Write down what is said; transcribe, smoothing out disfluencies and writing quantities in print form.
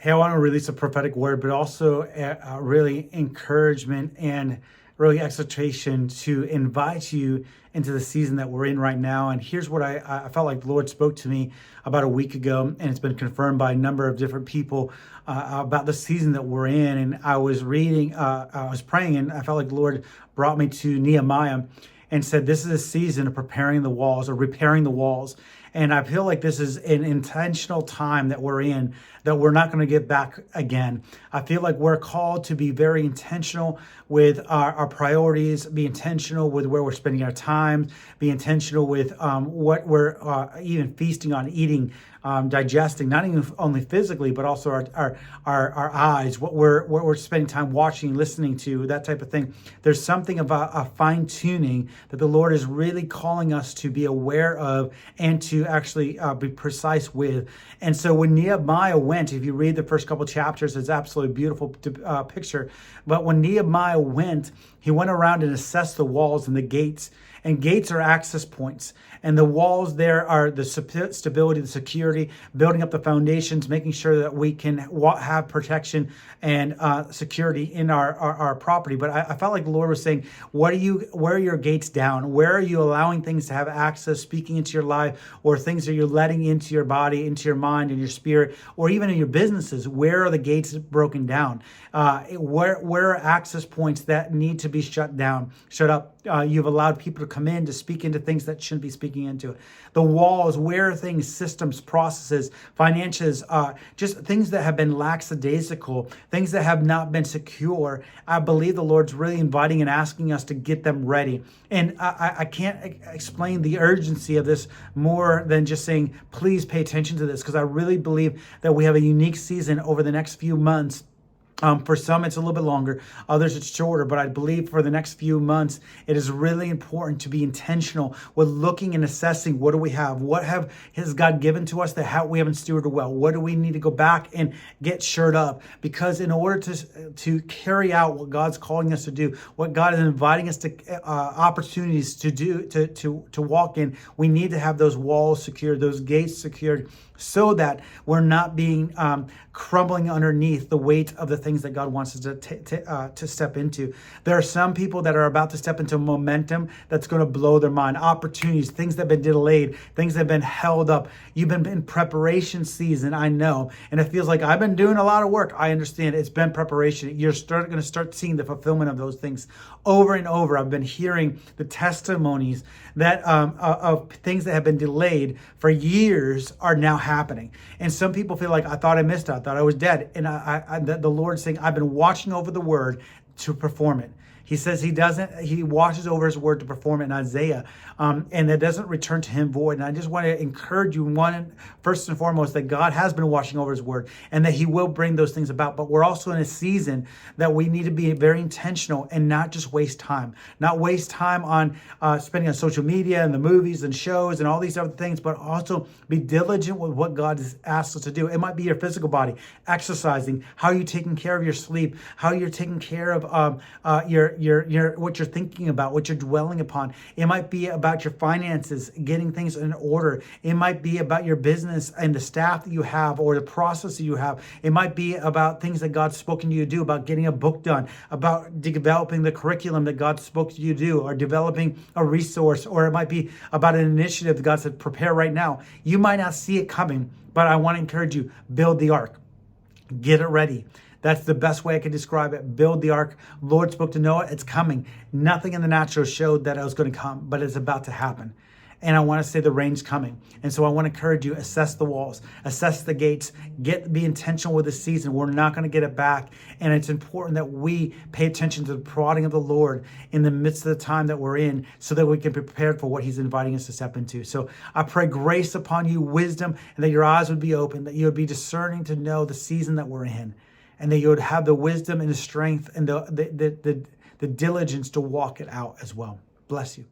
Hey, I want to release a prophetic word, but also really encouragement and really exhortation to invite you into the season that we're in right now. And here's what I felt like the Lord spoke to me about a week ago, and it's been confirmed by a number of different people about the season that we're in. And I was reading, I was praying, and I felt like the Lord brought me to Nehemiah and said, this is a season of preparing the walls or repairing the walls. And I feel like this is an intentional time that we're in, that we're not going to get back again. I feel like we're called to be very intentional with our priorities, be intentional with where we're spending our time, be intentional with what we're even feasting on, eating, digesting, not even only physically, but also our eyes, what we're spending time watching, listening to, that type of thing. There's something about a fine tuning that the Lord is really calling us to be aware of and to actually be precise with. And so when Nehemiah went, if you read the first couple chapters, it's absolutely beautiful picture. But when Nehemiah went, he went around and assessed the walls and the gates. And gates are access points. And the walls there are the stability, the security, building up the foundations, making sure that we can have protection and security in our property. But I felt like the Lord was saying, where are your gates down? Where are you allowing things to have access, speaking into your life, or things that you're letting into your body, into your mind and your spirit, or even in your businesses? Where are the gates broken down? Where are access points that need to be shut up? You've allowed people to come in to speak into things that shouldn't be speaking into. The walls, where are things, systems, processes, finances, just things that have been lackadaisical, things that have not been secure. I believe the Lord's really inviting and asking us to get them ready. And I can't explain the urgency of this more than just saying, please pay attention to this, because I really believe that we have a unique season over the next few months. For some, it's a little bit longer. Others, it's shorter. But I believe for the next few months, it is really important to be intentional with looking and assessing, what do we have? What has God given to us that we haven't stewarded well? What do we need to go back and get shored up? Because in order to carry out what God's calling us to do, what God is inviting us to opportunities to do, to walk in, we need to have those walls secured, those gates secured, so that we're not being crumbling underneath the weight of the things that God wants us to step into. There are some people that are about to step into momentum that's going to blow their mind. Opportunities, things that have been delayed, things that have been held up. You've been in preparation season, I know, and it feels like I've been doing a lot of work. I understand it's been preparation. You're going to start seeing the fulfillment of those things over and over. I've been hearing the testimonies that of things that have been delayed for years are now happening. And some people feel like, I thought I missed out, I thought I was dead. And the Lord's saying, I've been watching over the word to perform it. He says he watches over his word to perform it in Isaiah, and that doesn't return to him void. And I just want to encourage you, first and foremost, that God has been watching over his word and that he will bring those things about. But we're also in a season that we need to be very intentional and not just waste time. Not waste time on spending on social media and the movies and shows and all these other things, but also be diligent with what God has asked us to do. It might be your physical body, exercising, how you're taking care of your sleep, how you're taking care of your what you're thinking about, what you're dwelling upon. It might be about your finances, getting things in order. It might be about your business and the staff that you have or the process that you have. It might be about things that God's spoken to you to do, about getting a book done, about developing the curriculum that God spoke to you to do, or developing a resource, or it might be about an initiative that God said, prepare right now. You might not see it coming, but I want to encourage you, build the ark. Get it ready. That's the best way I can describe it. Build the ark. Lord spoke to Noah. It's coming. Nothing in the natural showed that it was going to come, but it's about to happen. And I want to say the rain's coming. And so I want to encourage you, assess the walls, assess the gates, be intentional with the season. We're not going to get it back. And it's important that we pay attention to the prodding of the Lord in the midst of the time that we're in, so that we can be prepared for what he's inviting us to step into. So I pray grace upon you, wisdom, and that your eyes would be open, that you would be discerning to know the season that we're in, and that you would have the wisdom and the strength and the diligence to walk it out as well. Bless you.